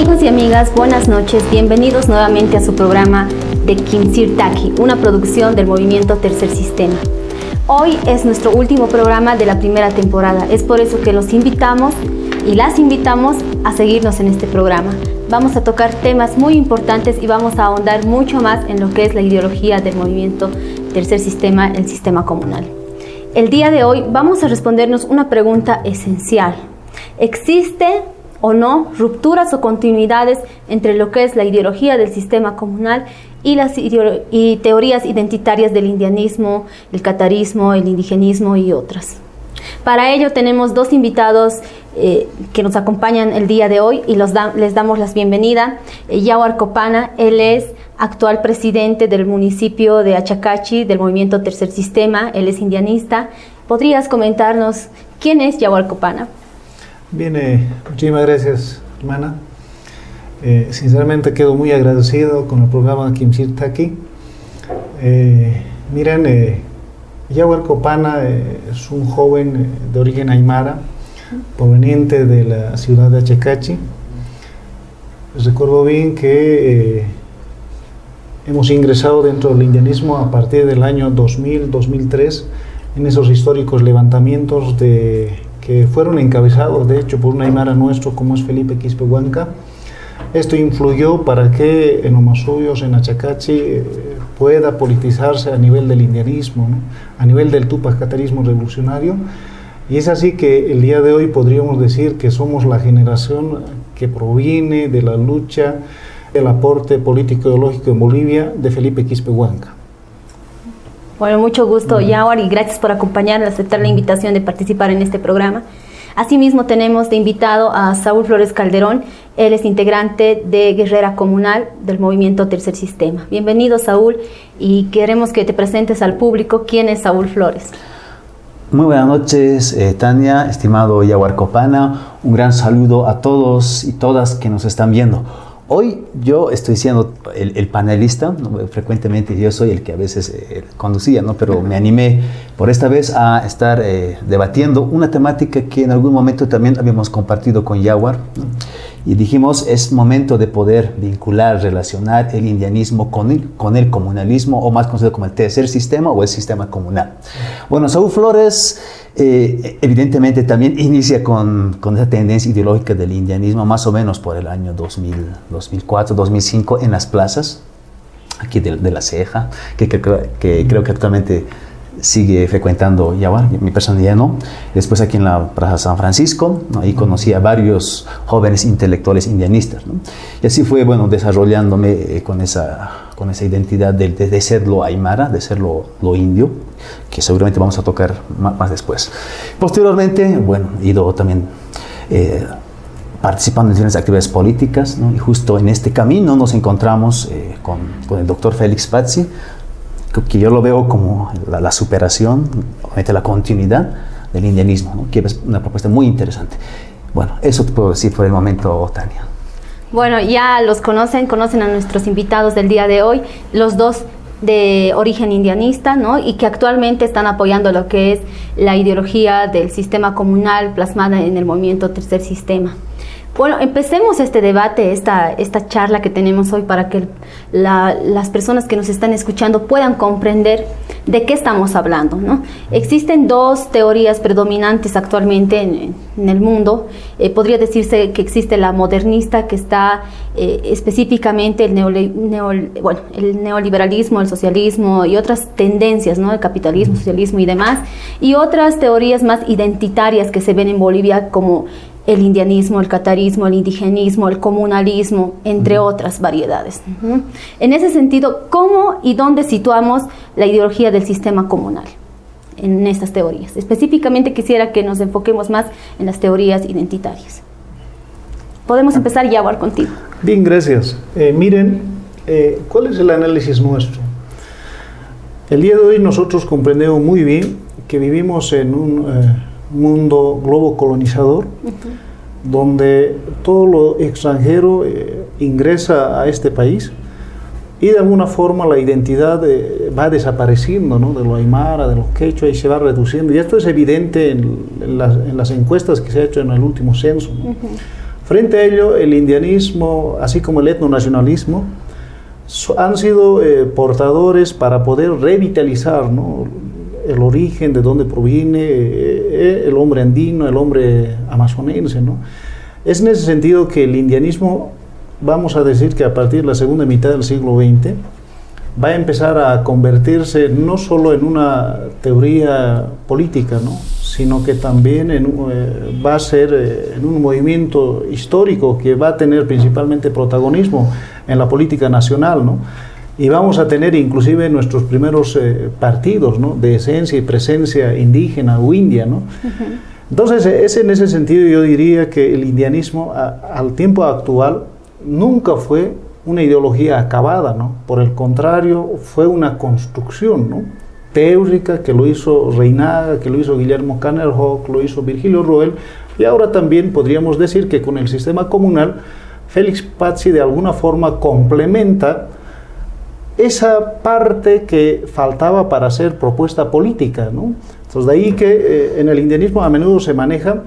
Amigos y amigas, buenas noches. Bienvenidos nuevamente a su programa de Kimsir Taki, una producción del movimiento Tercer Sistema. Hoy es nuestro último programa de la primera temporada. Es por eso que los invitamos y las invitamos a seguirnos en este programa. Vamos a tocar temas muy importantes y vamos a ahondar mucho más en lo que es la ideología del movimiento Tercer Sistema, el sistema comunal. El día de hoy vamos a respondernos una pregunta esencial. ¿Existe o no rupturas o continuidades entre lo que es la ideología del sistema comunal y las teorías identitarias del indianismo, el catarismo, el indigenismo y otras? Para ello tenemos dos invitados que nos acompañan el día de hoy y les damos la bienvenida. Yawar Copana, él es actual presidente del municipio de Achacachi, del movimiento Tercer Sistema, él es indianista. ¿Podrías comentarnos quién es Yawar Copana? Bien, muchísimas gracias, hermana. Sinceramente quedo muy agradecido con el programa Kimsir Taki. Miren, Yawar Copana es un joven de origen aymara, proveniente de la ciudad de Achacachi. Recuerdo bien que hemos ingresado dentro del indianismo a partir del año 2000-2003 en esos históricos levantamientos que fueron encabezados de hecho por un aymara nuestro como es Felipe Quispe Huanca. Esto influyó para que en Omasuyos, en Achacachi, pueda politizarse a nivel del indianismo, ¿no? A nivel del tupac-catarismo revolucionario. Y es así que el día de hoy podríamos decir que somos la generación que proviene de la lucha, del aporte político-ideológico en Bolivia de Felipe Quispe Huanca. Bueno, mucho gusto, Yawar, y gracias por acompañarnos, aceptar la invitación de participar en este programa. Asimismo, tenemos de invitado a Saúl Flores Calderón. Él es integrante de Guerrera Comunal del movimiento Tercer Sistema. Bienvenido, Saúl, y queremos que te presentes al público. ¿Quién es Saúl Flores? Muy buenas noches, Tania, estimado Yawar Copana. Un gran saludo a todos y todas que nos están viendo. Hoy yo estoy siendo el panelista, ¿no? Frecuentemente yo soy el que a veces conducía, ¿no? Pero me animé por esta vez a estar debatiendo una temática que en algún momento también habíamos compartido con Yawar, ¿no? Y dijimos, es momento de poder vincular, relacionar el indianismo con el comunalismo, o más conocido como el tercer sistema o el sistema comunal. Bueno, Saúl Flores evidentemente también inicia con esa tendencia ideológica del indianismo más o menos por el año 2004, 2005 en las plazas aquí de La Ceja, que creo que actualmente sigue frecuentando Yawar, mi personalidad no. Después aquí en la Plaza San Francisco, ¿no? Ahí conocí a varios jóvenes intelectuales indianistas, ¿no? Y así fue, bueno, desarrollándome con esa identidad de ser lo aymara, de ser lo indio, que seguramente vamos a tocar más después. Posteriormente, bueno, he ido también participando en diferentes actividades políticas, ¿no? Y justo en este camino nos encontramos con el doctor Félix Pazzi, que yo lo veo como la superación, obviamente la continuidad del indianismo, ¿no? Que es una propuesta muy interesante. Bueno, eso te puedo decir por el momento, Tania. Bueno, ya los conocen a nuestros invitados del día de hoy, los dos de origen indianista, ¿no? Y que actualmente están apoyando lo que es la ideología del sistema comunal plasmada en el movimiento Tercer Sistema. Bueno, empecemos este debate, esta charla que tenemos hoy para que las personas que nos están escuchando puedan comprender de qué estamos hablando, ¿no? Existen dos teorías predominantes actualmente en el mundo. Podría decirse que existe la modernista, que está específicamente el neoliberalismo, el socialismo y otras tendencias, ¿no? El capitalismo, socialismo y demás. Y otras teorías más identitarias que se ven en Bolivia como el indianismo, el catarismo, el indigenismo, el comunalismo, entre otras variedades. En ese sentido, ¿cómo y dónde situamos la ideología del sistema comunal en estas teorías? Específicamente quisiera que nos enfoquemos más en las teorías identitarias. Podemos empezar, Yawar, contigo. Bien, gracias. Miren, ¿cuál es el análisis nuestro? El día de hoy nosotros comprendemos muy bien que vivimos en un mundo globo colonizador, donde todo lo extranjero ingresa a este país y de alguna forma la identidad va desapareciendo, ¿no? De lo aymara, de lo quechua, y se va reduciendo, y esto es evidente en las encuestas que se ha hecho en el último censo, ¿no? Frente a ello, el indianismo, así como el etnonacionalismo, han sido portadores para poder revitalizar, ¿no?, el origen, de dónde proviene el hombre andino, el hombre amazonense, ¿no? Es en ese sentido que el indianismo, vamos a decir que a partir de la segunda mitad del siglo XX, va a empezar a convertirse no solo en una teoría política, ¿no?, sino que también va a ser en un movimiento histórico que va a tener principalmente protagonismo en la política nacional, ¿no? Y vamos a tener inclusive nuestros primeros partidos, ¿no?, de esencia y presencia indígena o india, ¿no? Entonces, en ese sentido yo diría que el indianismo al tiempo actual nunca fue una ideología acabada, ¿no? Por el contrario, fue una construcción, ¿no?, teórica, que lo hizo Reinaga, que lo hizo Guillermo Kannerhoek, lo hizo Virgilio Roel, y ahora también podríamos decir que con el sistema comunal, Félix Pazzi de alguna forma complementa esa parte que faltaba para ser propuesta política, ¿no? Entonces, de ahí que en el indianismo a menudo se maneja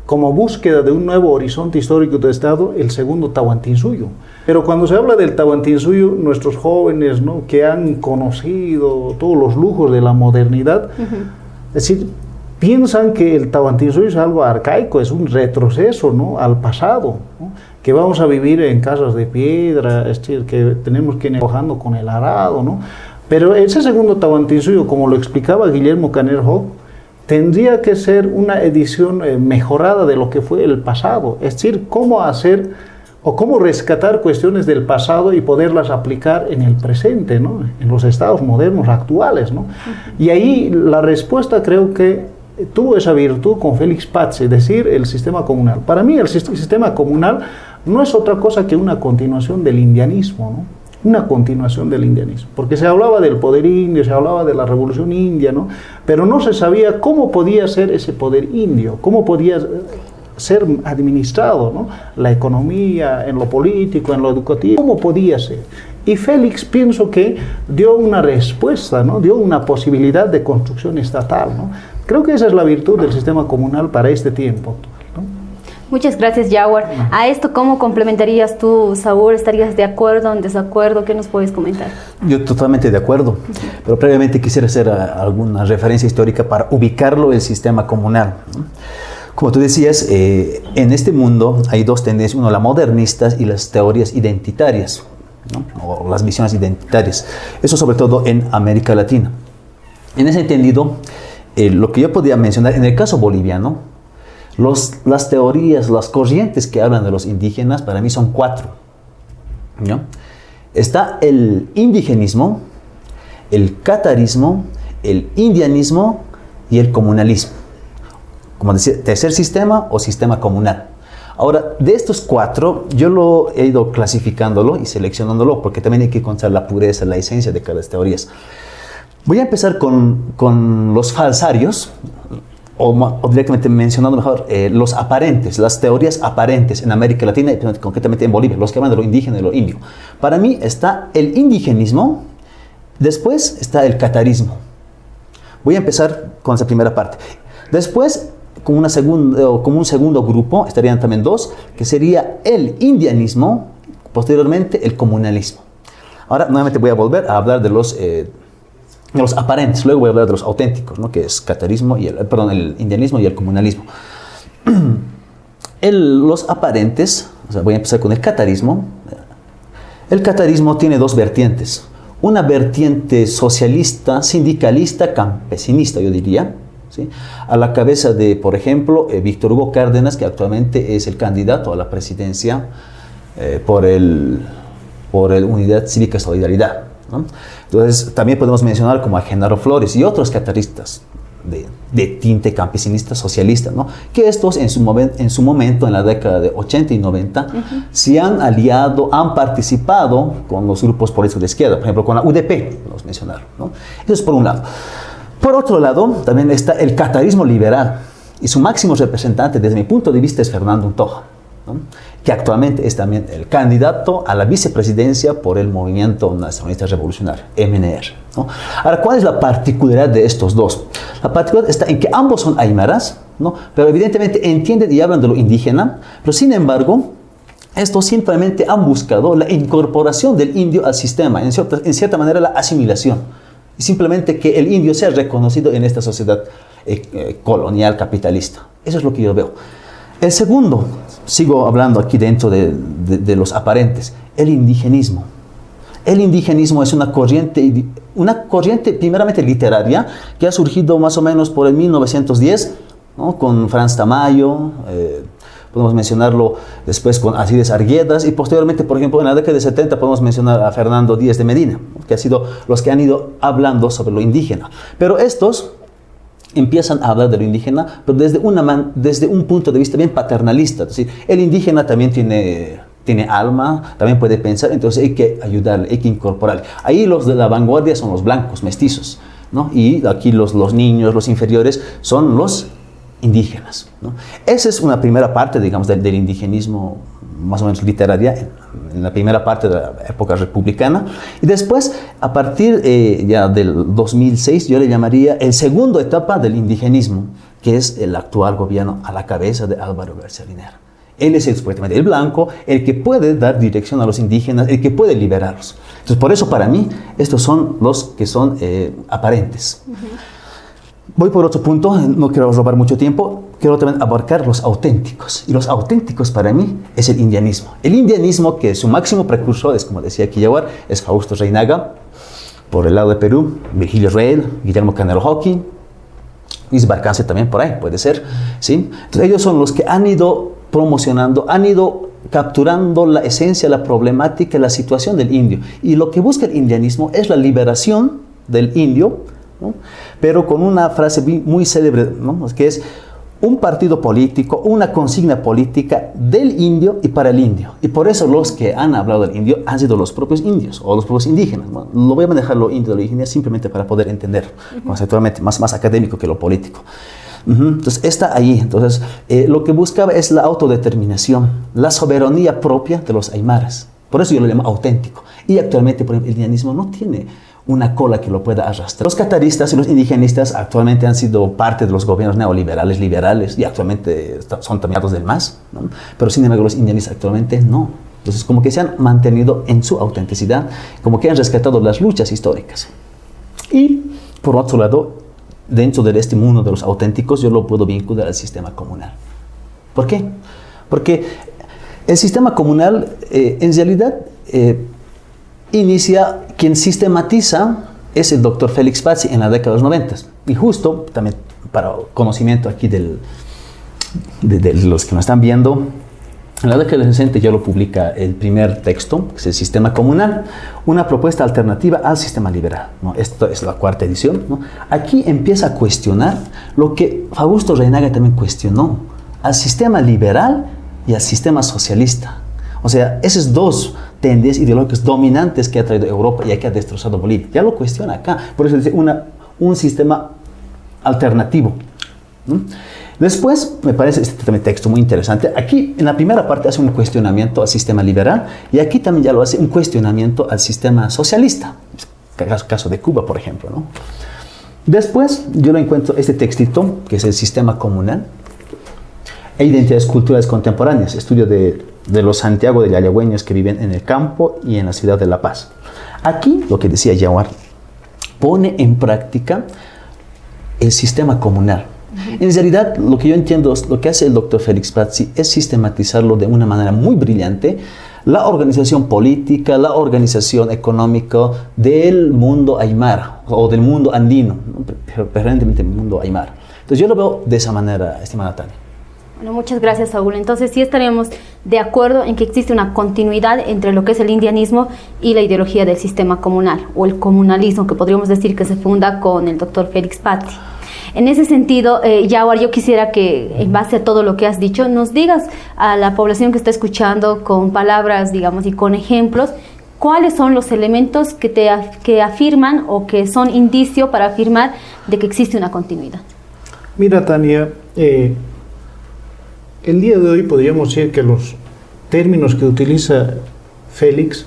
como búsqueda de un nuevo horizonte histórico de Estado, el segundo Tahuantinsuyo. Pero cuando se habla del Tahuantinsuyo, nuestros jóvenes, ¿no?, que han conocido todos los lujos de la modernidad, es decir, piensan que el Tahuantinsuyo es algo arcaico, es un retroceso, ¿no?, al pasado, ¿no?, que vamos a vivir en casas de piedra, es decir, que tenemos que ir trabajando con el arado, ¿no? Pero ese segundo Tahuantinsuyo, como lo explicaba Guillermo Kannerhoek, tendría que ser una edición mejorada de lo que fue el pasado, es decir, cómo hacer o cómo rescatar cuestiones del pasado y poderlas aplicar en el presente, ¿no?, en los estados modernos actuales, ¿no? Y ahí la respuesta creo que tuvo esa virtud con Félix Pazzi, es decir, el sistema comunal. Para mí el sistema comunal no es otra cosa que una continuación del indianismo, ¿no?, una continuación del indianismo, porque se hablaba del poder indio, se hablaba de la revolución india, ¿no?, pero no se sabía cómo podía ser ese poder indio, cómo podía ser administrado, ¿no?, la economía, en lo político, en lo educativo, cómo podía ser. Y Félix, pienso que dio una respuesta, ¿no?, dio una posibilidad de construcción estatal, ¿no? Creo que esa es la virtud del sistema comunal para este tiempo. Muchas gracias, Yawar. A esto, ¿cómo complementarías tú, Saúl? ¿Estarías de acuerdo, en desacuerdo? ¿Qué nos puedes comentar? Yo totalmente de acuerdo, pero previamente quisiera hacer alguna referencia histórica para ubicarlo el sistema comunal, ¿no? Como tú decías, en este mundo hay dos tendencias, uno las modernistas y las teorías identitarias, ¿no?, o las visiones identitarias. Eso sobre todo en América Latina. En ese entendido, lo que yo podría mencionar, en el caso boliviano, las teorías, las corrientes que hablan de los indígenas, para mí son 4, ¿no? Está el indigenismo, el catarismo, el indianismo y el comunalismo. Como decía, tercer sistema o sistema comunal. Ahora, de estos 4, yo lo he ido clasificándolo y seleccionándolo, porque también hay que encontrar la pureza, la esencia de cada teorías. Voy a empezar con los falsarios, o directamente mencionando mejor los aparentes, las teorías aparentes en América Latina y concretamente en Bolivia, los que hablan de lo indígena y de lo indio. Para mí está el indigenismo, después está el catarismo. Voy a empezar con esa primera parte. Después, como un segundo grupo, estarían también 2, que sería el indianismo, posteriormente el comunalismo. Ahora, nuevamente voy a volver a hablar de los aparentes, luego voy a hablar de los auténticos, ¿no?, que es catarismo el indianismo y el comunalismo. Los aparentes, o sea, voy a empezar con el catarismo. El catarismo tiene 2 vertientes. Una vertiente socialista, sindicalista, campesinista, yo diría, ¿sí?, a la cabeza de, por ejemplo, Víctor Hugo Cárdenas, que actualmente es el candidato a la presidencia por el Unidad Cívica Solidaridad, ¿no? Entonces, también podemos mencionar como a Genaro Flores y otros cataristas de tinte campesinista, socialista, ¿no?, que estos en su momento, en la década de 80 y 90, se han aliado, han participado con los grupos políticos de izquierda, por ejemplo, con la UDP, los mencionaron, ¿no? Eso es por un lado. Por otro lado, también está el catarismo liberal, y su máximo representante, desde mi punto de vista, es Fernando Untoja, ¿no?, que actualmente es también el candidato a la vicepresidencia por el Movimiento Nacionalista Revolucionario, MNR, ¿no? Ahora, ¿cuál es la particularidad de estos dos? La particularidad está en que ambos son aymaras, ¿no? Pero evidentemente entienden y hablan de lo indígena, pero sin embargo, estos simplemente han buscado la incorporación del indio al sistema, en cierta manera la asimilación, y simplemente que el indio sea reconocido en esta sociedad colonial, capitalista. Eso es lo que yo veo. El segundo, sigo hablando aquí dentro de los aparentes, el indigenismo. El indigenismo es una corriente primeramente literaria que ha surgido más o menos por el 1910, ¿no? Con Franz Tamayo, podemos mencionarlo después con Alcides Arguedas y posteriormente, por ejemplo, en la década de 70 podemos mencionar a Fernando Díaz de Medina, ¿no? Que han sido los que han ido hablando sobre lo indígena. Pero estos empiezan a hablar de lo indígena, pero desde un punto de vista bien paternalista. Es decir, el indígena también tiene alma, también puede pensar, entonces hay que ayudarle, hay que incorporarle. Ahí los de la vanguardia son los blancos, mestizos, ¿no? Y aquí los niños, los inferiores, son los indígenas, ¿no? Esa es una primera parte, digamos, del indigenismo más o menos literaria, en la primera parte de la época republicana. Y después, a partir ya del 2006, yo le llamaría el segunda etapa del indigenismo, que es el actual gobierno a la cabeza de Álvaro García Linera. Él es supuestamente el blanco, el que puede dar dirección a los indígenas, el que puede liberarlos. Entonces, por eso para mí, estos son los que son aparentes. Voy por otro punto, no quiero robar mucho tiempo, quiero también abarcar los auténticos. Y los auténticos para mí es el indianismo. El indianismo, que su máximo precursor es, como decía aquí Yaguar, es Fausto Reynaga, por el lado de Perú, Virgilio Reel, Guillermo Canelo Joaquín, Luis Barcance también por ahí, puede ser, ¿sí? Entonces ellos son los que han ido promocionando, han ido capturando la esencia, la problemática, la situación del indio. Y lo que busca el indianismo es la liberación del indio, ¿no? Pero con una frase muy célebre, ¿no? Que es un partido político, una consigna política del indio y para el indio. Y por eso los que han hablado del indio han sido los propios indios o los propios indígenas, ¿no? Lo voy a manejar lo indio de lo indígena simplemente para poder entender conceptualmente, más académico que lo político. Entonces está ahí. Entonces lo que buscaba es la autodeterminación, la soberanía propia de los aymaras. Por eso yo lo llamo auténtico. Y actualmente, por ejemplo, el indianismo no tiene una cola que lo pueda arrastrar. Los cataristas y los indigenistas actualmente han sido parte de los gobiernos neoliberales, liberales, y actualmente son también del MAS, ¿no? Pero sin embargo los indianistas actualmente no. Entonces como que se han mantenido en su autenticidad, como que han rescatado las luchas históricas. Y por otro lado, dentro de este mundo de los auténticos, yo lo puedo vincular al sistema comunal. ¿Por qué? Porque el sistema comunal, en realidad, inicia, quien sistematiza es el doctor Félix Pazzi en la década de los 90. Y justo, también para conocimiento aquí de los que nos están viendo, en la década de los 60 ya lo publica el primer texto, que es el sistema comunal, una propuesta alternativa al sistema liberal, ¿no? Esto es la cuarta edición, ¿no? Aquí empieza a cuestionar lo que Fausto Reynaga también cuestionó, al sistema liberal y al sistema socialista. O sea, esas dos tendencias ideológicas dominantes que ha traído Europa y que ha destrozado Bolivia. Ya lo cuestiona acá. Por eso dice un sistema alternativo. ¿No? Después, me parece este también texto muy interesante. Aquí, en la primera parte, hace un cuestionamiento al sistema liberal y aquí también ya lo hace un cuestionamiento al sistema socialista. Caso de Cuba, por ejemplo, ¿no? Después, yo lo encuentro este textito, que es el sistema comunal e identidades culturales contemporáneas, estudio de los Santiago de Yayagüeños que viven en el campo y en la ciudad de La Paz. Aquí, lo que decía Yaguar, pone en práctica el sistema comunal. En realidad, lo que yo entiendo, lo que hace el doctor Félix Pazzi es sistematizarlo de una manera muy brillante, la organización política, la organización económica del mundo aymara o del mundo andino, ¿no? Preferentemente el mundo aymara. Entonces yo lo veo de esa manera, estimada Tania. Bueno, muchas gracias, Saúl. Entonces sí estaríamos de acuerdo en que existe una continuidad entre lo que es el indianismo y la ideología del sistema comunal, o el comunalismo, que podríamos decir que se funda con el doctor Félix Pazzi. En ese sentido, Yaguar, yo quisiera que, en base a todo lo que has dicho, nos digas a la población que está escuchando con palabras, digamos, y con ejemplos, cuáles son los elementos que afirman o que son indicio para afirmar de que existe una continuidad. Mira, Tania, el día de hoy podríamos decir que los términos que utiliza Félix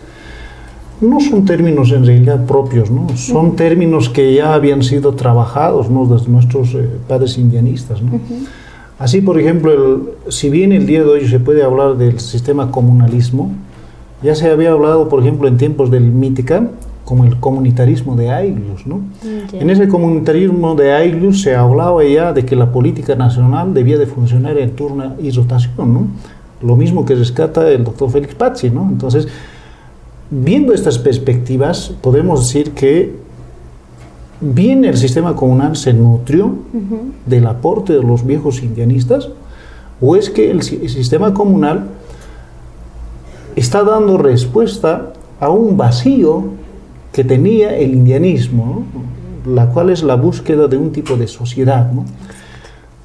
no son términos en realidad propios, ¿no? Son términos que ya habían sido trabajados, ¿no? Desde nuestros padres indianistas, ¿no? Así, por ejemplo, si bien el día de hoy se puede hablar del sistema comunalismo, ya se había hablado, por ejemplo, en tiempos del Mítica, como el comunitarismo de Aylus, ¿no? En ese comunitarismo de Aylus se hablaba ya de que la política nacional debía de funcionar en turno y rotación, ¿no? Lo mismo que rescata el doctor Félix Pazzi, ¿no? Entonces, viendo estas perspectivas, podemos decir que bien el sistema comunal se nutrió del aporte de los viejos indianistas, o es que el sistema comunal está dando respuesta a un vacío que tenía el indianismo, ¿no? La cual es la búsqueda de un tipo de sociedad, ¿no?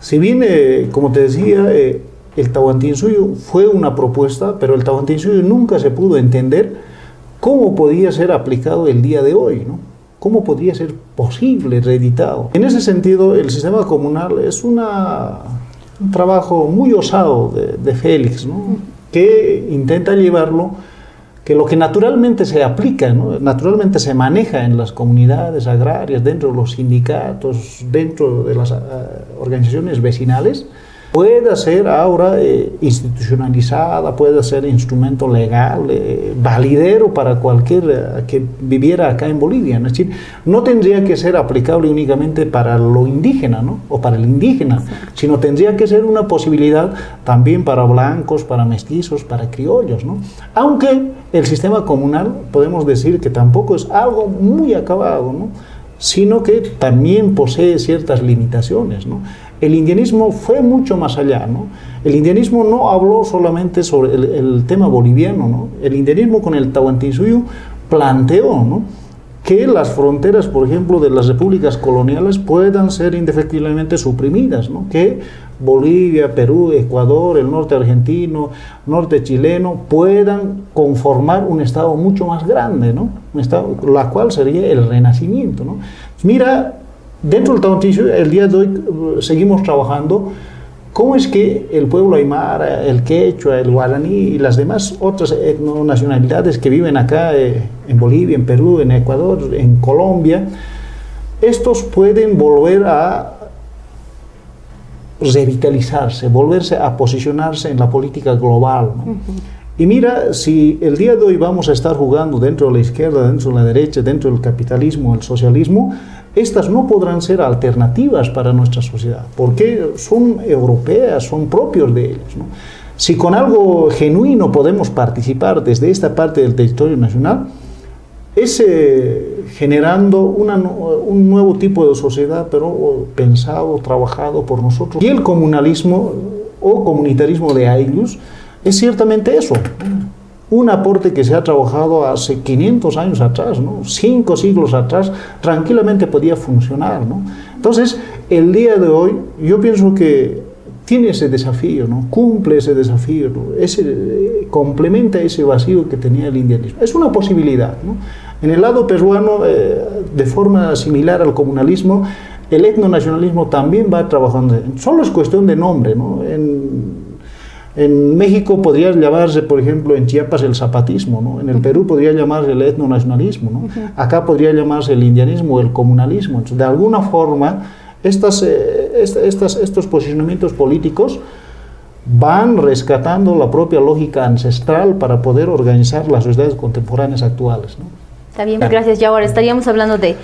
Si bien, como te decía, el Tahuantinsuyo fue una propuesta, pero el Tahuantinsuyo nunca se pudo entender cómo podía ser aplicado el día de hoy, ¿no? ¿Cómo podría ser posible, reeditado? En ese sentido, el sistema comunal es un trabajo muy osado de Félix, ¿no? Que intenta llevarlo, que lo que naturalmente se aplica, ¿no? Naturalmente se maneja en las comunidades agrarias, dentro de los sindicatos, dentro de las organizaciones vecinales, pueda ser ahora institucionalizada, pueda ser instrumento legal, validero para cualquier que viviera acá en Bolivia. Es decir, no tendría que ser aplicable únicamente para lo indígena, ¿no? O para el indígena, sino tendría que ser una posibilidad también para blancos, para mestizos, para criollos, ¿no? Aunque el sistema comunal podemos decir que tampoco es algo muy acabado, ¿no? Sino que también posee ciertas limitaciones, ¿no? El indianismo fue mucho más allá, ¿no? El indianismo no habló solamente sobre el tema boliviano, ¿no? El indianismo con el Tahuantinsuyo planteó, ¿no?, que las fronteras, por ejemplo, de las repúblicas coloniales puedan ser indefectiblemente suprimidas, ¿no? Que Bolivia, Perú, Ecuador, el norte argentino, norte chileno puedan conformar un estado mucho más grande, ¿no? Un estado, la cual sería el renacimiento, ¿no? Mira, dentro del Tahuantinsuyo, el día de hoy seguimos trabajando cómo es que el pueblo aymara, el quechua, el guaraní y las demás otras etnonacionalidades que viven acá en Bolivia, en Perú, en Ecuador, en Colombia, estos pueden volver a revitalizarse, volverse a posicionarse en la política global, ¿no? Y mira, si el día de hoy vamos a estar jugando dentro de la izquierda, dentro de la derecha, dentro del capitalismo, el socialismo, estas no podrán ser alternativas para nuestra sociedad, porque son europeas, son propios de ellos, ¿no? Si con algo genuino podemos participar desde esta parte del territorio nacional, es generando un nuevo tipo de sociedad, pero pensado, trabajado por nosotros. Y el comunalismo o comunitarismo de Aylus es ciertamente eso, un aporte que se ha trabajado hace 500 años atrás, ¿no? 5 siglos atrás, tranquilamente podía funcionar, ¿no? Entonces, el día de hoy, yo pienso que tiene ese desafío, ¿no? Cumple ese desafío, ¿no? Complementa ese vacío que tenía el indianismo. Es una posibilidad, ¿no? En el lado peruano, de forma similar al comunalismo, el etnonacionalismo también va trabajando. Solo es cuestión de nombre, ¿no? En México podría llamarse, por ejemplo, en Chiapas el zapatismo, ¿no? En el Perú podría llamarse el etnonacionalismo, ¿no? Acá podría llamarse el indianismo o el comunalismo. Entonces, de alguna forma, estos posicionamientos políticos van rescatando la propia lógica ancestral para poder organizar las sociedades contemporáneas actuales, ¿no? Está bien, gracias, Yawar. Estaríamos hablando de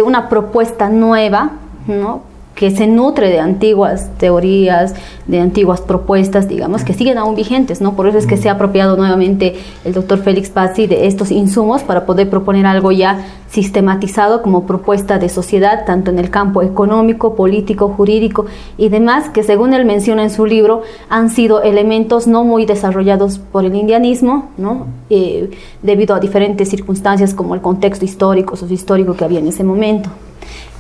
una propuesta nueva, ¿no?, que se nutre de antiguas teorías, de antiguas propuestas, digamos, que siguen aún vigentes, ¿no? Por eso es que se ha apropiado nuevamente el doctor Félix Pazzi de estos insumos para poder proponer algo ya sistematizado como propuesta de sociedad, tanto en el campo económico, político, jurídico y demás, que según él menciona en su libro, han sido elementos no muy desarrollados por el indianismo, ¿no? Debido a diferentes circunstancias como el contexto histórico, sociohistórico que había en ese momento.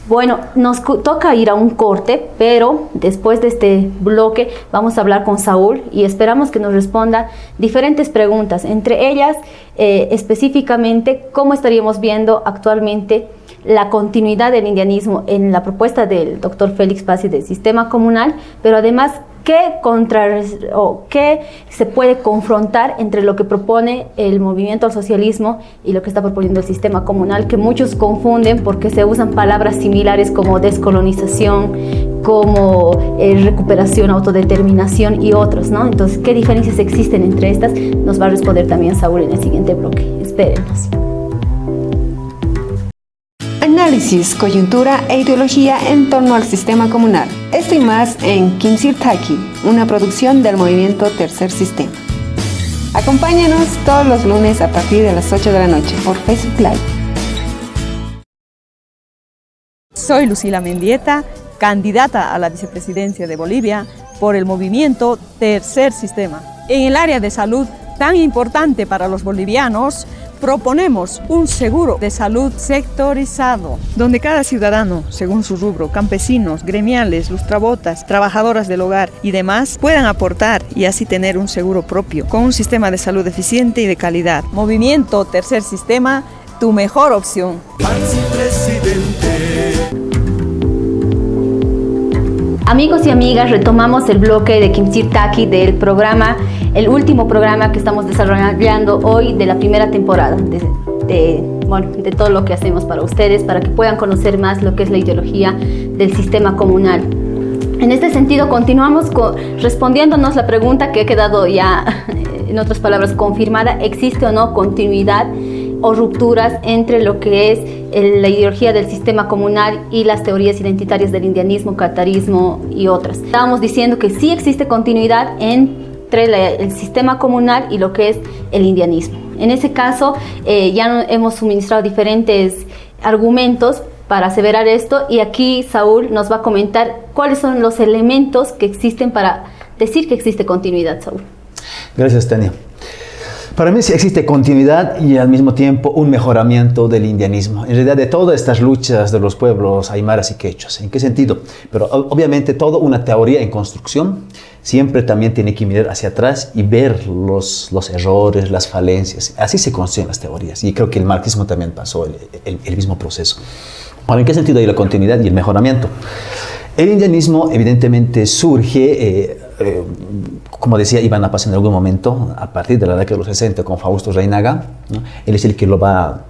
Bueno, nos toca ir a un corte, pero después de este bloque vamos a hablar con Saúl y esperamos que nos responda diferentes preguntas, entre ellas específicamente cómo estaríamos viendo actualmente la continuidad del indianismo en la propuesta del doctor Félix Pazzi del sistema comunal, pero además ¿Qué se puede confrontar entre lo que propone el movimiento al socialismo y lo que está proponiendo el sistema comunal, que muchos confunden porque se usan palabras similares como descolonización, como recuperación, autodeterminación y otros, ¿no? Entonces, ¿qué diferencias existen entre estas? Nos va a responder también Saúl en el siguiente bloque. Espérenos. Análisis, coyuntura e ideología en torno al sistema comunal. Esto y más en Kinsirtaki, una producción del movimiento Tercer Sistema. Acompáñanos todos los lunes a partir de las 8 de la noche por Facebook Live. Soy Lucila Mendieta, candidata a la vicepresidencia de Bolivia por el movimiento Tercer Sistema. En el área de salud tan importante para los bolivianos, proponemos un seguro de salud sectorizado, donde cada ciudadano, según su rubro, campesinos, gremiales, lustrabotas, trabajadoras del hogar y demás, puedan aportar y así tener un seguro propio, con un sistema de salud eficiente y de calidad. Movimiento Tercer Sistema, tu mejor opción. Amigos y amigas, retomamos el bloque de Kinsirtaki del programa, el último programa que estamos desarrollando hoy de la primera temporada, de todo lo que hacemos para ustedes, para que puedan conocer más lo que es la ideología del sistema comunal. En este sentido, continuamos respondiéndonos la pregunta que ha quedado ya, en otras palabras, confirmada: ¿existe o no continuidad o rupturas entre lo que es la ideología del sistema comunal y las teorías identitarias del indianismo, catarismo y otras? Estábamos diciendo que sí existe continuidad entre el sistema comunal y lo que es el indianismo. En ese caso, ya hemos suministrado diferentes argumentos para aseverar esto, y aquí Saúl nos va a comentar cuáles son los elementos que existen para decir que existe continuidad. Saúl. Gracias, Tania. Para mí sí existe continuidad y al mismo tiempo un mejoramiento del indianismo. En realidad, de todas estas luchas de los pueblos aymaras y quechuas. ¿En qué sentido? Pero obviamente toda una teoría en construcción siempre también tiene que mirar hacia atrás y ver los errores, las falencias. Así se construyen las teorías. Y creo que el marxismo también pasó el mismo proceso. Ahora, ¿en qué sentido hay la continuidad y el mejoramiento? El indianismo evidentemente surge, como decía Iván Paz en algún momento, a partir de la década de los 60 con Fausto Reynaga, ¿no? Él es el que lo va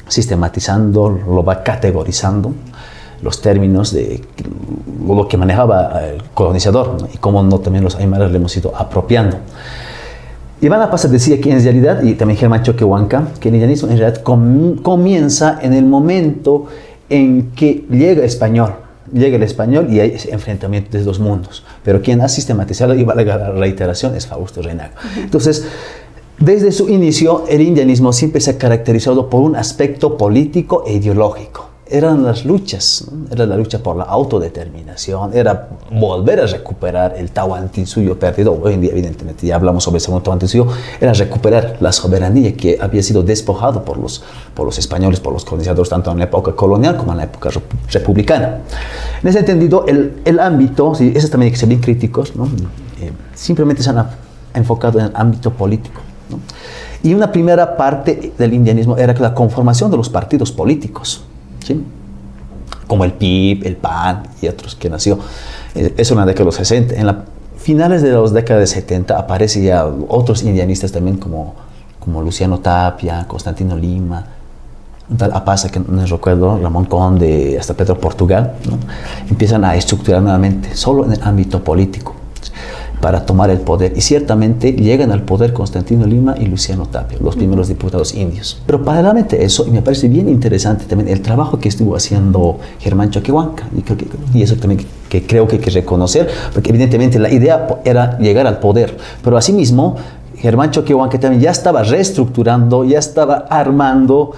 sistematizando, lo va categorizando, los términos de lo que manejaba el colonizador, ¿no? Y cómo no también los aymaras le hemos ido apropiando. Iván Paz decía que en realidad, y también Germán Choquehuanca, que el indianismo en realidad comienza en el momento en que llega el español y hay ese enfrentamiento de los mundos. Pero quien ha sistematizado, y valga la reiteración, es Fausto Reynaga. Entonces, desde su inicio, el indianismo siempre se ha caracterizado por un aspecto político e ideológico. Eran las luchas, ¿no? Era la lucha por la autodeterminación, era volver a recuperar el Tahuantinsuyo perdido. Hoy en día, evidentemente, ya hablamos sobre el segundo Tahuantinsuyo, era recuperar la soberanía que había sido despojado por los españoles, por los colonizadores, tanto en la época colonial como en la época republicana. En ese entendido, el ámbito, sí, eso también hay que ser bien críticos, ¿no? Simplemente se han enfocado en el ámbito político, ¿no? Y una primera parte del indianismo era la conformación de los partidos políticos, ¿sí? Como el PIB, el PAN y otros que nació. Es una década de los 60. En las finales de las décadas de 70 aparecen ya otros indianistas también como Luciano Tapia, Constantino Lima, un tal Apaza, que no recuerdo, Ramón Conde, hasta Pedro Portugal, ¿no? Empiezan a estructurar nuevamente solo en el ámbito político para tomar el poder, y ciertamente llegan al poder Constantino Lima y Luciano Tapia, los primeros diputados indios. Pero paralelamente a eso, y me parece bien interesante también el trabajo que estuvo haciendo Germán Choquehuanca, y eso también que creo que hay que reconocer, porque evidentemente la idea era llegar al poder, pero asimismo Germán Choquehuanca también ya estaba reestructurando, ya estaba armando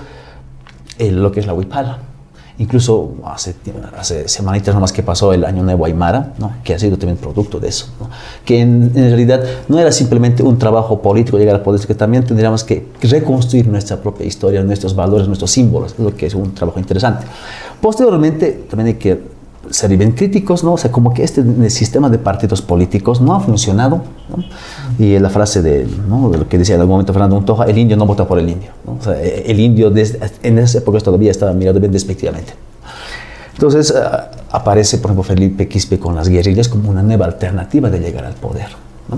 lo que es la Huipala. Incluso hace semanitas nomás que pasó el Año Nuevo Aymara, ¿no? Que ha sido también producto de eso, ¿no? Que en realidad no era simplemente un trabajo político llegar al poder, sino que también tendríamos que reconstruir nuestra propia historia, nuestros valores, nuestros símbolos, lo que es un trabajo interesante. Posteriormente también hay que ser bien críticos, ¿no? O sea, como que este sistema de partidos políticos no ha funcionado, ¿no? Y la frase ¿no? de lo que decía en algún momento Fernando Untoja: el indio no vota por el indio, ¿no? O sea, el indio en esas épocas todavía estaba mirado bien despectivamente. Entonces, aparece, por ejemplo, Felipe Quispe con las guerrillas como una nueva alternativa de llegar al poder, ¿no?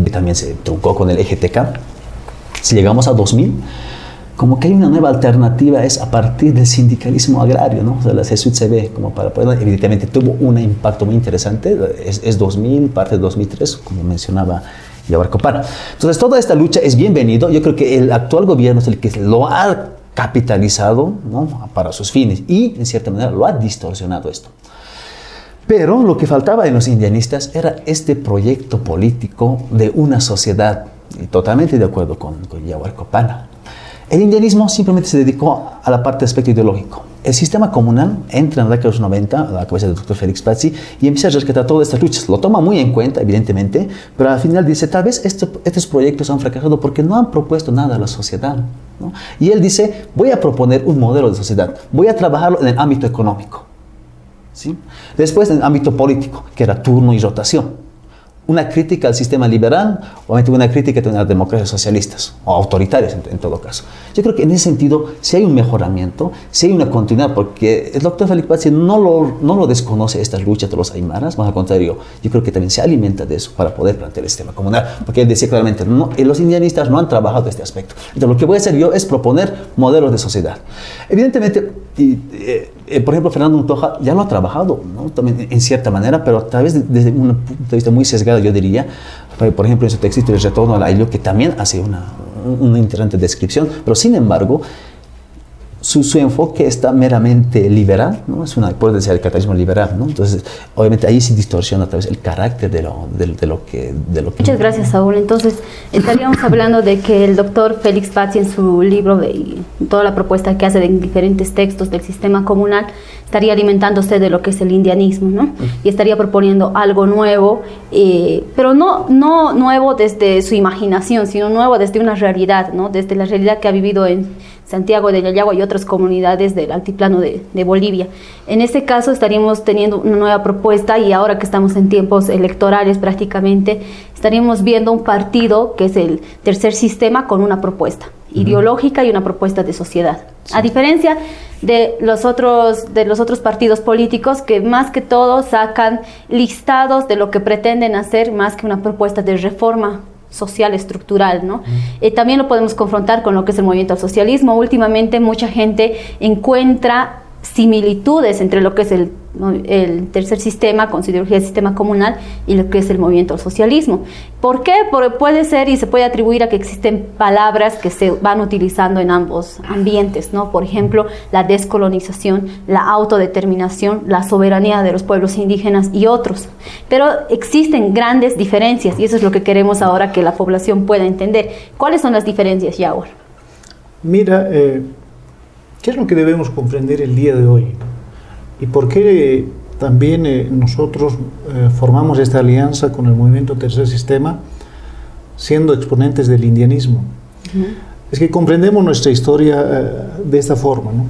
Y también se truncó con el EGTK. Si llegamos a 2000, como que hay una nueva alternativa, es a partir del sindicalismo agrario, ¿no? O sea, la CSUTCB, como para poder, evidentemente tuvo un impacto muy interesante, es 2000, parte de 2003, como mencionaba Yawar Copano. Entonces, toda esta lucha es bienvenido. Yo creo que el actual gobierno es el que lo ha capitalizado, ¿no?, para sus fines y, en cierta manera, lo ha distorsionado esto. Pero lo que faltaba en los indianistas era este proyecto político de una sociedad, y totalmente de acuerdo con Yawar Copano. El indianismo simplemente se dedicó a la parte de aspecto ideológico. El sistema comunal entra en la década de los 90 a la cabeza del doctor Félix Pazzi y empieza a rescatar todas estas luchas. Lo toma muy en cuenta, evidentemente, pero al final dice, tal vez estos proyectos han fracasado porque no han propuesto nada a la sociedad, ¿no? Y él dice, voy a proponer un modelo de sociedad, voy a trabajarlo en el ámbito económico, ¿sí? Después en el ámbito político, que era turno y rotación. Una crítica al sistema liberal, obviamente una crítica a las democracias socialistas o autoritarias en todo caso. Yo creo que en ese sentido sí hay un mejoramiento, sí hay una continuidad, porque el doctor Félix Pazzi no lo desconoce estas luchas de los aymaras, más al contrario, yo creo que también se alimenta de eso para poder plantear el sistema comunal, porque él decía claramente, no, los indianistas no han trabajado este aspecto. Entonces lo que voy a hacer yo es proponer modelos de sociedad. Evidentemente, por ejemplo, Fernando Untoja ya lo ha trabajado, ¿no?, también en cierta manera, pero tal vez desde un punto de vista muy sesgado, yo diría, por ejemplo, en su texto El retorno al ayllu, que también hace una interesante descripción, pero sin embargo, su enfoque está meramente liberal, ¿no? Puede decir el catalanismo liberal, ¿no? Entonces, obviamente ahí sí distorsiona otra vez el carácter de lo que... Muchas gracias, Saúl. Entonces, estaríamos hablando de que el doctor Félix Pazzi, en su libro y toda la propuesta que hace de diferentes textos del sistema comunal, estaría alimentándose de lo que es el indianismo, ¿no? Y estaría proponiendo algo nuevo, pero no nuevo desde su imaginación, sino nuevo desde una realidad, ¿no? Desde la realidad que ha vivido en Santiago de Yayagua y otras comunidades del altiplano de Bolivia. En este caso estaríamos teniendo una nueva propuesta, y ahora que estamos en tiempos electorales prácticamente, estaríamos viendo un partido que es el tercer sistema con una propuesta ideológica y una propuesta de sociedad. Sí. A diferencia de los otros partidos políticos que más que todo sacan listados de lo que pretenden hacer más que una propuesta de reforma social estructural, ¿no? También lo podemos confrontar con lo que es el movimiento al socialismo. Últimamente mucha gente encuentra similitudes entre lo que es el tercer sistema con su ideología del sistema comunal y lo que es el movimiento al socialismo. ¿Por qué? Porque puede ser y se puede atribuir a que existen palabras que se van utilizando en ambos ambientes, ¿no? Por ejemplo, la descolonización, la autodeterminación, la soberanía de los pueblos indígenas y otros. Pero existen grandes diferencias y eso es lo que queremos ahora que la población pueda entender. ¿Cuáles son las diferencias, Yawar? Mira, ¿qué es lo que debemos comprender el día de hoy? ¿Y por qué también nosotros formamos esta alianza con el movimiento Tercer Sistema, siendo exponentes del indianismo? Es que comprendemos nuestra historia de esta forma, ¿no?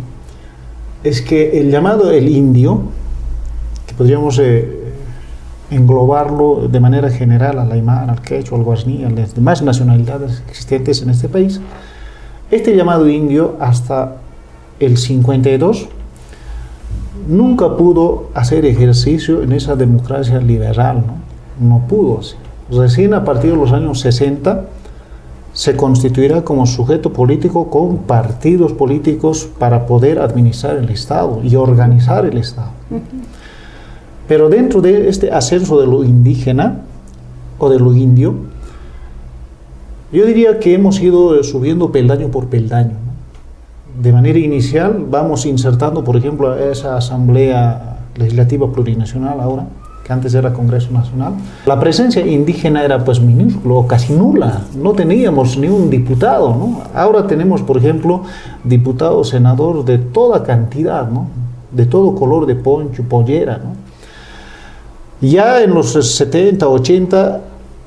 Es que el llamado el indio, que podríamos englobarlo de manera general al aymara, al quechua, al guasní, a las demás nacionalidades existentes en este país, este llamado indio hasta el 52 nunca pudo hacer ejercicio en esa democracia liberal, no pudo. Recién a partir de los años 60 se constituirá como sujeto político con partidos políticos para poder administrar el Estado y organizar el Estado. Pero dentro de este ascenso de lo indígena o de lo indio, yo diría que hemos ido subiendo peldaño por peldaño, ¿no? De manera inicial vamos insertando, por ejemplo, esa Asamblea Legislativa Plurinacional ahora, que antes era Congreso Nacional. La presencia indígena era pues minúscula o casi nula, no teníamos ni un diputado, ¿no? Ahora tenemos, por ejemplo, diputados, senadores de toda cantidad, ¿no? De todo color de poncho, pollera, ¿no? Ya en los 70, 80,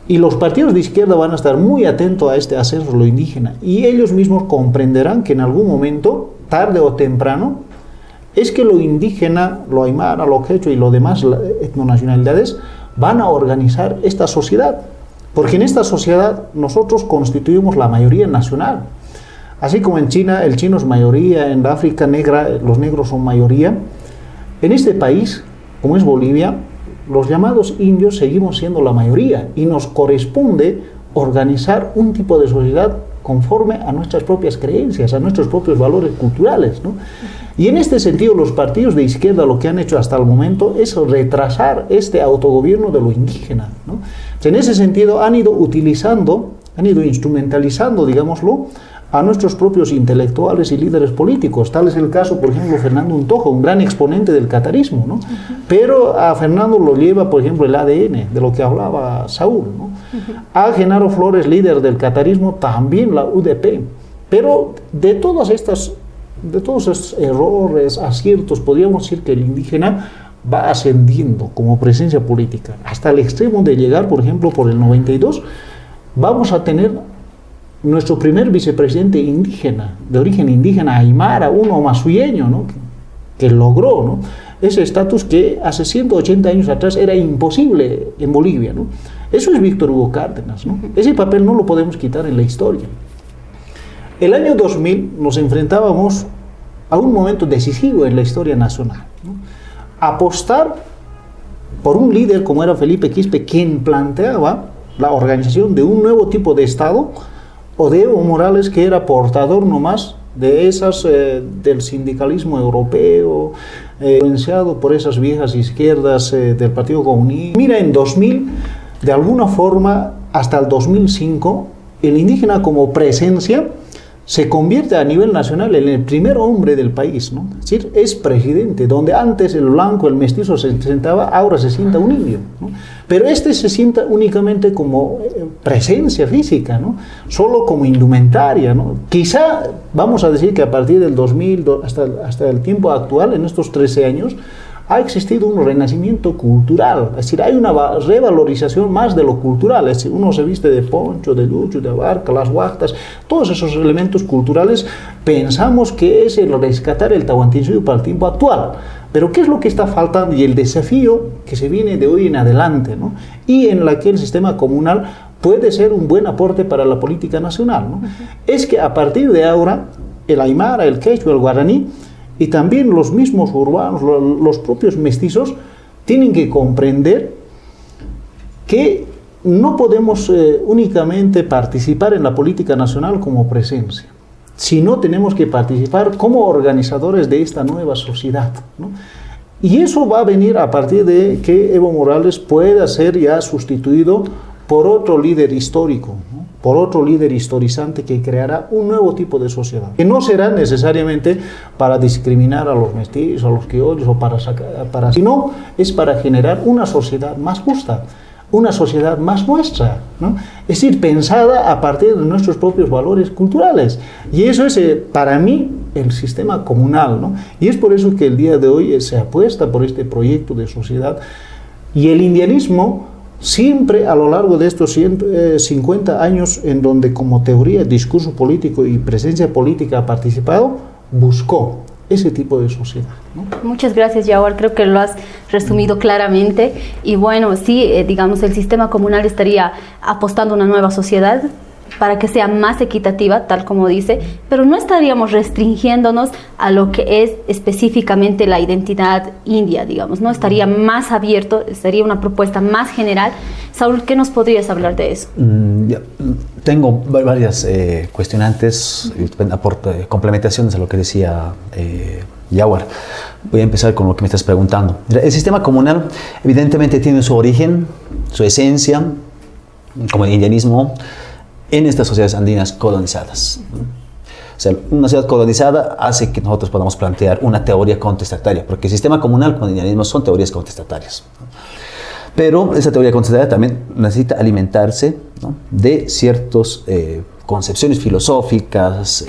y los partidos de izquierda van a estar muy atentos a este ascenso de lo indígena y ellos mismos comprenderán que en algún momento, tarde o temprano, es que lo indígena, lo aymara, lo quechua y lo demás etnonacionalidades van a organizar esta sociedad, porque en esta sociedad nosotros constituimos la mayoría nacional. Así como en China el chino es mayoría, en la África negra los negros son mayoría, en este país como es Bolivia, los llamados indios seguimos siendo la mayoría y nos corresponde organizar un tipo de sociedad conforme a nuestras propias creencias, a nuestros propios valores culturales, ¿no? Y en este sentido los partidos de izquierda lo que han hecho hasta el momento es retrasar este autogobierno de lo indígena, ¿no? En ese sentido han ido instrumentalizando, digámoslo, a nuestros propios intelectuales y líderes políticos. Tal es el caso, por ejemplo, Fernando Untojo, un gran exponente del catarismo, ¿no? Pero a Fernando lo lleva, por ejemplo, el ADN, de lo que hablaba Saúl, ¿no? A Genaro Flores, líder del catarismo, también la UDP. Pero de todos estos errores, aciertos, podríamos decir que el indígena va ascendiendo como presencia política, hasta el extremo de llegar, por ejemplo, por el 92, vamos a tener nuestro primer vicepresidente indígena, de origen indígena, aymara, uno masuyeño, ¿no? que logró, ¿no? ese estatus que hace 180 años atrás era imposible en Bolivia, ¿no? Eso es Víctor Hugo Cárdenas, ¿no? Ese papel no lo podemos quitar en la historia. El año 2000 nos enfrentábamos a un momento decisivo en la historia nacional, ¿no? Apostar por un líder como era Felipe Quispe, quien planteaba la organización de un nuevo tipo de Estado, o de Evo Morales, que era portador nomás de esas del sindicalismo europeo, influenciado por esas viejas izquierdas del Partido Comunista. Mira, en 2000, de alguna forma, hasta el 2005, el indígena como presencia se convierte a nivel nacional en el primer hombre del país, ¿no? Es decir, es presidente, donde antes el blanco, el mestizo se sentaba, ahora se sienta un indio, ¿no? Pero este se sienta únicamente como presencia física, ¿no? Solo como indumentaria, ¿no? Quizá vamos a decir que a partir del 2000 hasta el tiempo actual, en estos 13 años, ha existido un renacimiento cultural, es decir, hay una revalorización más de lo cultural, es decir, uno se viste de poncho, de lucho, de abarca, las huactas, todos esos elementos culturales pensamos que es el rescatar el Tahuantinsuyo para el tiempo actual. Pero ¿qué es lo que está faltando? Y el desafío que se viene de hoy en adelante, ¿no? Y en la que el sistema comunal puede ser un buen aporte para la política nacional, ¿no? Es que a partir de ahora, el aymara, el quechua, el guaraní, y también los mismos urbanos, los propios mestizos, tienen que comprender que no podemos únicamente participar en la política nacional como presencia, sino tenemos que participar como organizadores de esta nueva sociedad, ¿no? Y eso va a venir a partir de que Evo Morales pueda ser ya sustituido por otro líder histórico, ¿no? Por otro líder historizante que creará un nuevo tipo de sociedad, que no será necesariamente para discriminar a los mestizos, a los criollos, o sino es para generar una sociedad más justa, una sociedad más nuestra, ¿no? Es decir, pensada a partir de nuestros propios valores culturales. Y eso es, para mí, el sistema comunal, ¿no? Y es por eso que el día de hoy se apuesta por este proyecto de sociedad. Y el indianismo, siempre a lo largo de estos 150 años, en donde como teoría, discurso político y presencia política ha participado, buscó ese tipo de sociedad, ¿no? Muchas gracias, Yawar, creo que lo has resumido claramente. Y bueno, sí, digamos, el sistema comunal estaría apostando a una nueva sociedad para que sea más equitativa, tal como dice, pero no estaríamos restringiéndonos a lo que es específicamente la identidad india, digamos, ¿no? Estaría más abierto, sería una propuesta más general. Saúl, ¿qué nos podrías hablar de eso? Tengo varias cuestionantes, complementaciones a lo que decía Yawar. Voy a empezar con lo que me estás preguntando. El sistema comunal evidentemente tiene su origen, su esencia, como el indianismo, en estas sociedades andinas colonizadas. O sea, una sociedad colonizada hace que nosotros podamos plantear una teoría contestataria, porque el sistema comunal con el indianismo son teorías contestatarias. Pero esa teoría contestataria también necesita alimentarse, ¿no?, de ciertas concepciones filosóficas,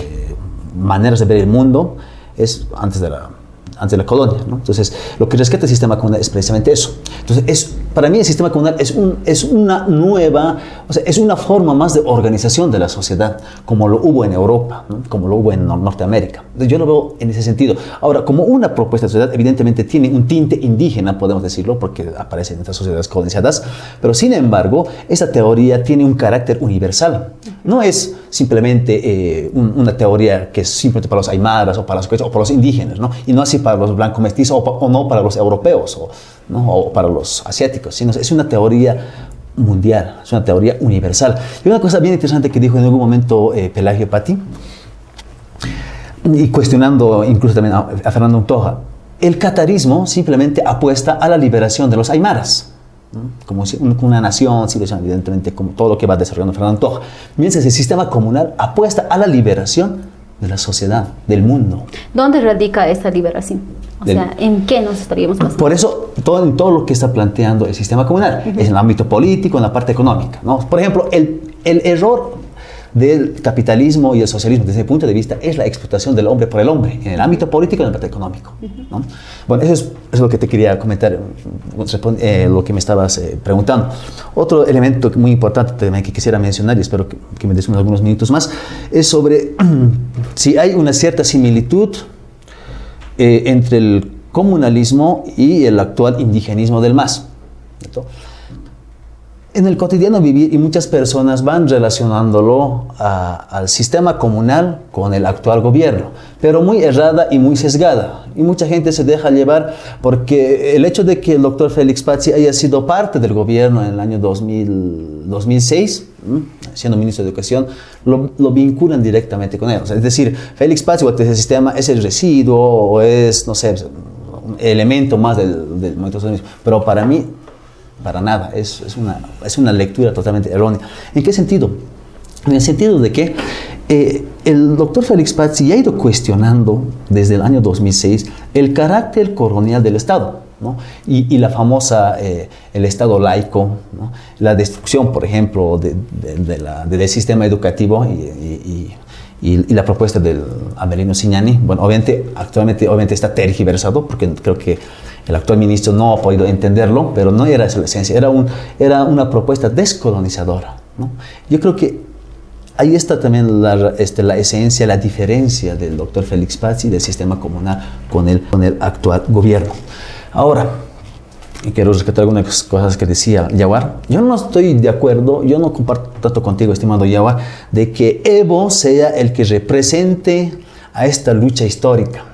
maneras de ver el mundo, es antes de la colonia, ¿no? Entonces, lo que rescata el sistema comunal es precisamente eso. Entonces, para mí el sistema comunal es una nueva, o sea, es una forma más de organización de la sociedad, como lo hubo en Europa, ¿no?, como lo hubo en Norteamérica. Entonces, yo lo veo en ese sentido. Ahora, como una propuesta de sociedad, evidentemente tiene un tinte indígena, podemos decirlo, porque aparece en estas sociedades colonizadas, pero sin embargo, esa teoría tiene un carácter universal. No es simplemente una teoría que es simplemente para los aymaras o para los quechua o para los indígenas, ¿no? Y no así para los blancos mestizos o no para los europeos ¿no? O para los asiáticos, sino es una teoría mundial, es una teoría universal. Y una cosa bien interesante que dijo en algún momento Pelagio Patti, y cuestionando incluso también a Fernando Untoja, el catarismo simplemente apuesta a la liberación de los aymaras, ¿no? Como una nación, evidentemente, como todo lo que va desarrollando Fernando Untoja. Mientras el sistema comunal apuesta a la liberación de la sociedad, del mundo. ¿Dónde radica esa liberación? O sea, ¿en qué nos estaríamos basando? Por eso, en todo lo que está planteando el sistema comunal, es en el ámbito político, en la parte económica, ¿no? Por ejemplo, el error del capitalismo y el socialismo desde ese punto de vista es la explotación del hombre por el hombre, en el ámbito político y en el ámbito económico, ¿no? Bueno, eso es lo que te quería comentar, lo que me estabas preguntando. Otro elemento muy importante también que quisiera mencionar, y espero que me des algunos minutos más, es sobre si hay una cierta similitud entre el comunalismo y el actual indigenismo del MAS, ¿cierto? En el cotidiano vivir, y muchas personas van relacionándolo al sistema comunal con el actual gobierno, pero muy errada y muy sesgada. Y mucha gente se deja llevar porque el hecho de que el doctor Félix Pazzi haya sido parte del gobierno en el año 2006, siendo ministro de Educación, lo vinculan directamente con él. O sea, es decir, Félix Pazzi o el sistema es el residuo o es, no sé, un elemento más del movimiento socialista. Pero para mí, para nada, es una lectura totalmente errónea. ¿En qué sentido? En el sentido de que el doctor Félix Pazzi ya ha ido cuestionando desde el año 2006 el carácter colonial del Estado, ¿no? Y la famosa, el Estado laico, ¿no? La destrucción, por ejemplo, del sistema educativo y la propuesta del Amelino Signani. Bueno, actualmente está tergiversado porque creo que el actual ministro no ha podido entenderlo, pero no era esa la esencia, era una propuesta descolonizadora, ¿no? Yo creo que ahí está también la esencia, la diferencia del doctor Félix Pazzi del sistema comunal con el actual gobierno. Ahora, quiero rescatar algunas cosas que decía Yawar. Yo no estoy de acuerdo, yo no comparto tanto contigo, estimado Yawar, de que Evo sea el que represente a esta lucha histórica.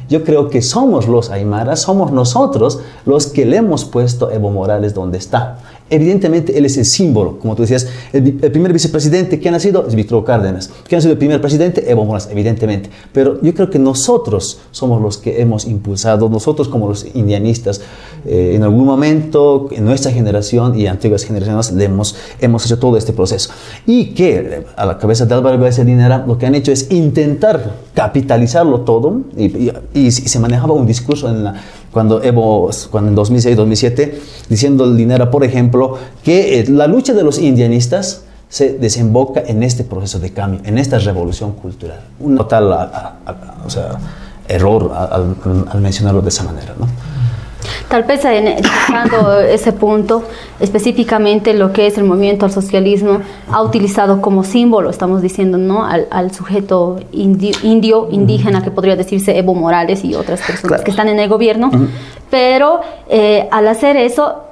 Yo creo que somos los aymaras, somos nosotros los que le hemos puesto a Evo Morales donde está. Evidentemente, él es el símbolo, como tú decías, el primer vicepresidente que ha nacido es Víctor Cárdenas. ¿Quién ha sido el primer presidente? Evo Morales, evidentemente. Pero yo creo que nosotros somos los que hemos impulsado, nosotros como los indianistas, en algún momento, en nuestra generación y antiguas generaciones, hemos hecho todo este proceso. Y que a la cabeza de Álvaro García Linera lo que han hecho es intentar capitalizarlo todo y se manejaba un discurso cuando en 2006-2007, diciendo Linera, por ejemplo, que la lucha de los indianistas se desemboca en este proceso de cambio, en esta revolución cultural. Un total error al mencionarlo de esa manera, ¿no? Tal vez destacando ese punto, específicamente lo que es el movimiento al socialismo, ha utilizado como símbolo, estamos diciendo, ¿no?, al sujeto indígena, que podría decirse Evo Morales y otras personas que están en el gobierno, pero al hacer eso,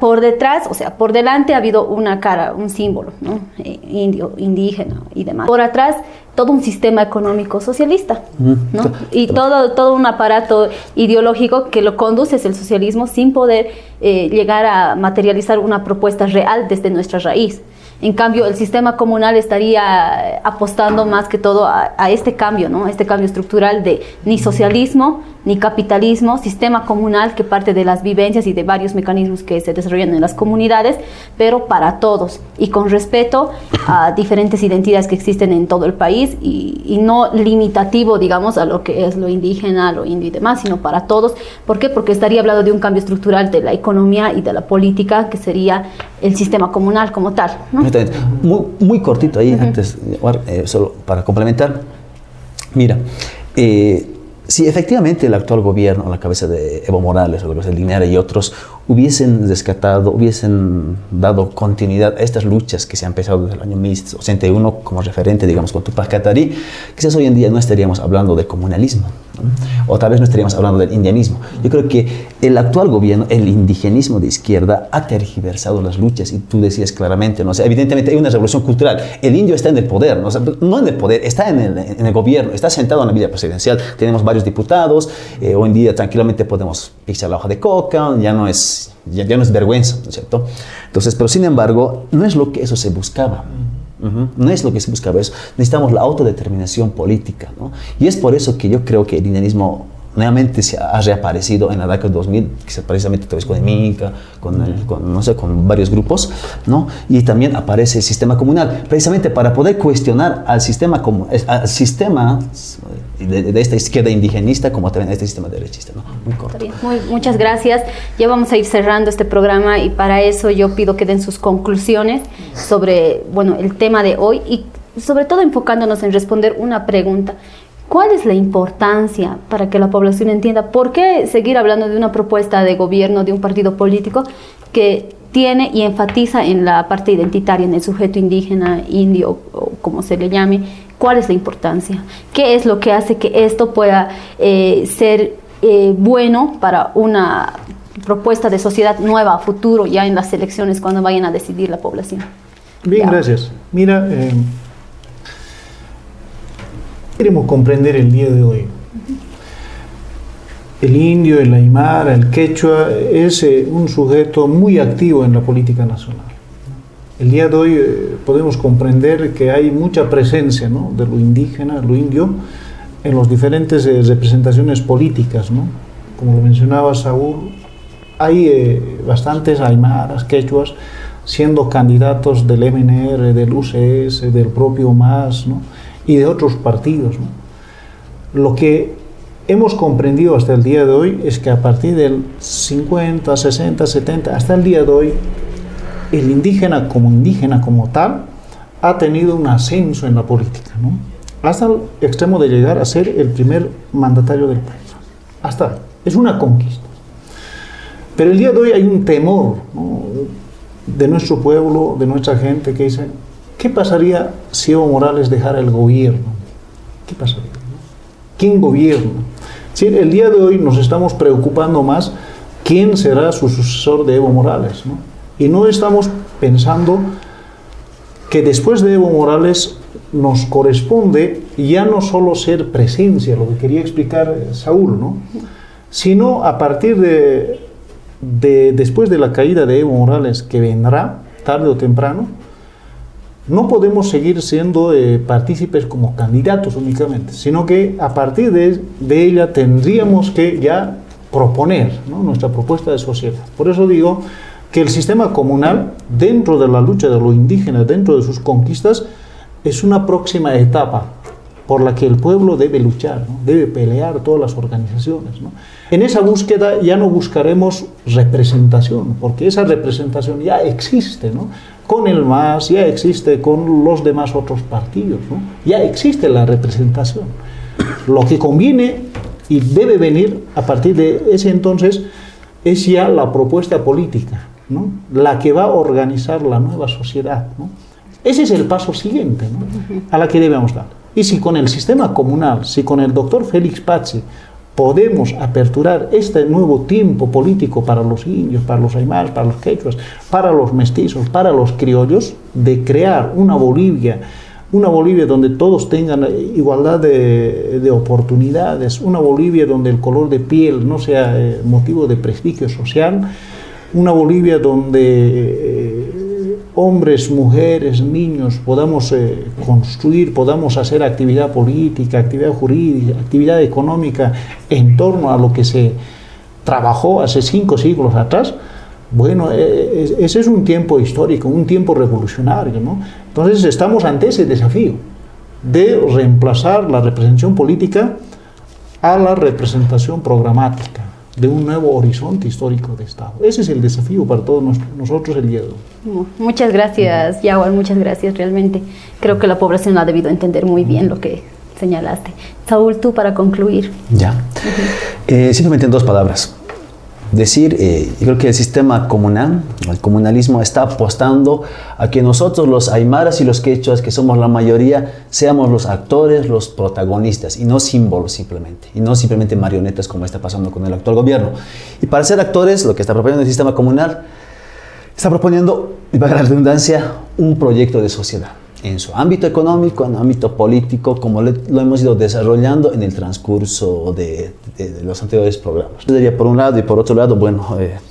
por detrás, o sea, por delante ha habido una cara, un símbolo, ¿no?, indio, indígena y demás. Por atrás, todo un sistema económico socialista, ¿no? Y todo un aparato ideológico que lo conduce hacia el socialismo sin poder llegar a materializar una propuesta real desde nuestra raíz. En cambio, el sistema comunal estaría apostando más que todo a este cambio, ¿no? Este cambio estructural de ni socialismo, ni capitalismo, sistema comunal que parte de las vivencias y de varios mecanismos que se desarrollan en las comunidades, pero para todos y con respeto a diferentes identidades que existen en todo el país y no limitativo, digamos, a lo que es lo indígena, lo indio y demás, sino para todos. ¿Por qué? Porque estaría hablando de un cambio estructural de la economía y de la política, que sería el sistema comunal como tal, ¿no? Muy cortito ahí, antes, solo para complementar. Mira, si efectivamente el actual gobierno, a la cabeza de Evo Morales, o la cabeza de Linera y otros, hubiesen rescatado, hubiesen dado continuidad a estas luchas que se han empezado desde el año 1981 como referente, digamos, con Tupac Katari, quizás hoy en día no estaríamos hablando de comunalismo. ¿no? O tal vez no estaríamos hablando del indianismo. Yo creo que el actual gobierno, el indigenismo de izquierda, ha tergiversado las luchas, y tú decías claramente, ¿no? O sea, evidentemente hay una revolución cultural. El indio está en el poder, ¿no? O sea, no en el poder, está en el gobierno, está sentado en la villa presidencial. Tenemos varios diputados, hoy en día tranquilamente podemos pisar la hoja de coca, ya no es vergüenza, ¿no es cierto? Entonces, pero sin embargo, no es lo que eso se buscaba. No es lo que se buscaba eso. Necesitamos la autodeterminación política, ¿no? Y es por eso que yo creo que el indianismo nuevamente se ha reaparecido en la década de 2000, quizás precisamente otra vez con el Minca, con varios grupos, ¿no? Y también aparece el sistema comunal, precisamente para poder cuestionar al sistema de esta izquierda indigenista, como también este sistema derechista, ¿no? Muy corto. Bien, muchas gracias. Ya vamos a ir cerrando este programa, y para eso yo pido que den sus conclusiones sobre, bueno, el tema de hoy, y sobre todo enfocándonos en responder una pregunta. ¿Cuál es la importancia para que la población entienda por qué seguir hablando de una propuesta de gobierno de un partido político que tiene y enfatiza en la parte identitaria, en el sujeto indígena, indio, o como se le llame? ¿Cuál es la importancia? ¿Qué es lo que hace que esto pueda ser bueno para una propuesta de sociedad nueva a futuro, ya en las elecciones, cuando vayan a decidir la población? Bien, gracias. Mira, queremos comprender el día de hoy. El indio, el aymara, el quechua es un sujeto muy activo en la política nacional. El día de hoy podemos comprender que hay mucha presencia, ¿no?, de lo indígena, lo indio, en las diferentes representaciones políticas, ¿no? Como lo mencionaba Saúl, hay bastantes aymaras, quechuas, siendo candidatos del MNR, del UCS, del propio MAS, ¿no?, y de otros partidos, ¿no? Lo que hemos comprendido hasta el día de hoy es que a partir del 50, 60, 70, hasta el día de hoy, el indígena como tal ha tenido un ascenso en la política, ¿no?, hasta el extremo de llegar a ser el primer mandatario del país. Hasta es una conquista. Pero el día de hoy hay un temor, ¿no?, de nuestro pueblo, de nuestra gente, que dice: ¿qué pasaría si Evo Morales dejara el gobierno? ¿Qué pasaría? ¿Quién gobierna? Sí, el día de hoy nos estamos preocupando más quién será su sucesor de Evo Morales, ¿no? Y no estamos pensando que después de Evo Morales nos corresponde ya no solo ser presencia, lo que quería explicar Saúl, ¿no?, sino a partir de después de la caída de Evo Morales, que vendrá tarde o temprano, no podemos seguir siendo partícipes como candidatos únicamente, sino que a partir de ella tendríamos que ya proponer, ¿no?, nuestra propuesta de sociedad. Por eso digo que el sistema comunal, dentro de la lucha de lo indígena, dentro de sus conquistas, es una próxima etapa por la que el pueblo debe luchar, ¿no?, debe pelear, todas las organizaciones, ¿no? En esa búsqueda ya no buscaremos representación, porque esa representación ya existe, ¿no?, con el MAS, ya existe con los demás otros partidos, ¿no?, ya existe la representación. Lo que conviene y debe venir a partir de ese entonces es ya la propuesta política, ¿no?, la que va a organizar la nueva sociedad, ¿no? Ese es el paso siguiente, ¿no?, a la que debemos dar. Y si con el sistema comunal, si con el doctor Félix Pazzi podemos aperturar este nuevo tiempo político para los indios, para los aymaras, para los quechuas, para los mestizos, para los criollos, de crear una Bolivia donde todos tengan igualdad de oportunidades, una Bolivia donde el color de piel no sea motivo de prestigio social, una Bolivia donde hombres, mujeres, niños podamos construir, podamos hacer actividad política, actividad jurídica, actividad económica en torno a lo que se trabajó hace 5 siglos atrás. Bueno, ese es un tiempo histórico, un tiempo revolucionario, ¿no? Entonces estamos ante ese desafío de reemplazar la representación política a la representación programática de un nuevo horizonte histórico de Estado. Ese es el desafío para todos nosotros el día de hoy. Muchas gracias, Yaguar, muchas gracias. Realmente creo que la población ha debido entender muy bien lo que señalaste. Saúl, tú para concluir. Ya. Simplemente en 2 palabras. decir, yo creo que el sistema comunal, el comunalismo, está apostando a que nosotros los aymaras y los quechuas, que somos la mayoría, seamos los actores, los protagonistas, y no símbolos simplemente, y no simplemente marionetas como está pasando con el actual gobierno. Y para ser actores, lo que está proponiendo el sistema comunal, está proponiendo, y para la redundancia, un proyecto de sociedad en su ámbito económico, en el ámbito político, como lo hemos ido desarrollando en el transcurso de los anteriores programas. Yo diría por un lado, y por otro lado, bueno,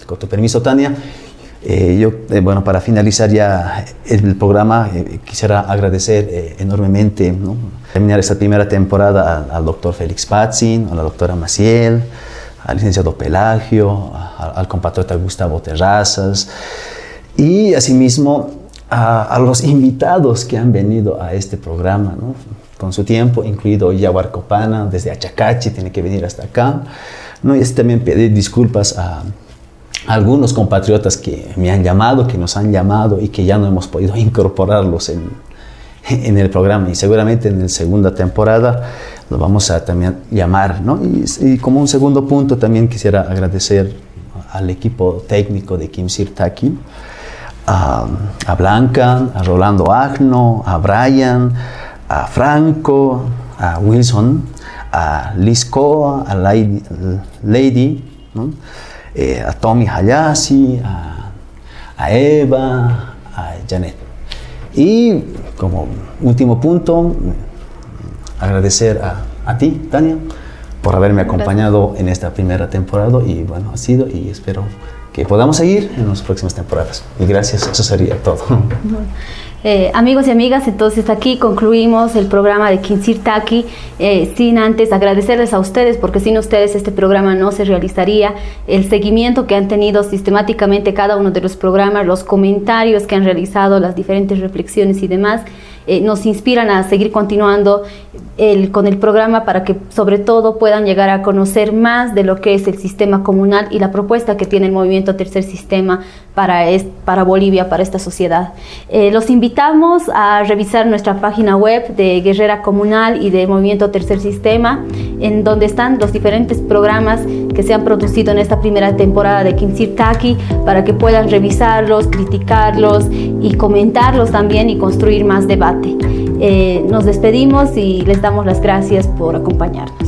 con tu permiso, Tania, bueno, para finalizar ya el programa, quisiera agradecer enormemente, ¿no?, terminar esta primera temporada al doctor Félix Patzin, a la doctora Maciel, al licenciado Pelagio, al compatriota Gustavo Terrazas, y asimismo a los invitados que han venido a este programa, ¿no?, con su tiempo, incluido Yaguar Copana, desde Achacachi, tiene que venir hasta acá, ¿no? Y también pedir disculpas a algunos compatriotas que me han llamado, que nos han llamado y que ya no hemos podido incorporarlos en el programa, y seguramente en la segunda temporada los vamos a también llamar, ¿no? Y como un segundo punto también quisiera agradecer al equipo técnico de Kimsir Taki, a Blanca, a Rolando Agno, a Brian, a Franco, a Wilson, a Liz Coa, a Lady, ¿no?, a Tommy Hayashi, a Eva, a Janet. Y como último punto, agradecer a ti, Tania, por haberme acompañado en esta primera temporada, y bueno, ha sido, y espero que podamos seguir en las próximas temporadas. Y gracias, eso sería todo. Amigos y amigas, entonces aquí concluimos el programa de Kimsir Taki, sin antes agradecerles a ustedes, porque sin ustedes este programa no se realizaría. El seguimiento que han tenido sistemáticamente cada uno de los programas, los comentarios que han realizado, las diferentes reflexiones y demás, nos inspiran a seguir continuando con el programa, para que sobre todo puedan llegar a conocer más de lo que es el sistema comunal y la propuesta que tiene el movimiento Tercer Sistema para Bolivia, para esta sociedad. Los invitamos a revisar nuestra página web de Guerrera Comunal y de Movimiento Tercer Sistema, en donde están los diferentes programas que se han producido en esta primera temporada de Kimsir Taki, para que puedan revisarlos, criticarlos y comentarlos también, y construir más debate. Nos despedimos y les damos las gracias por acompañarnos.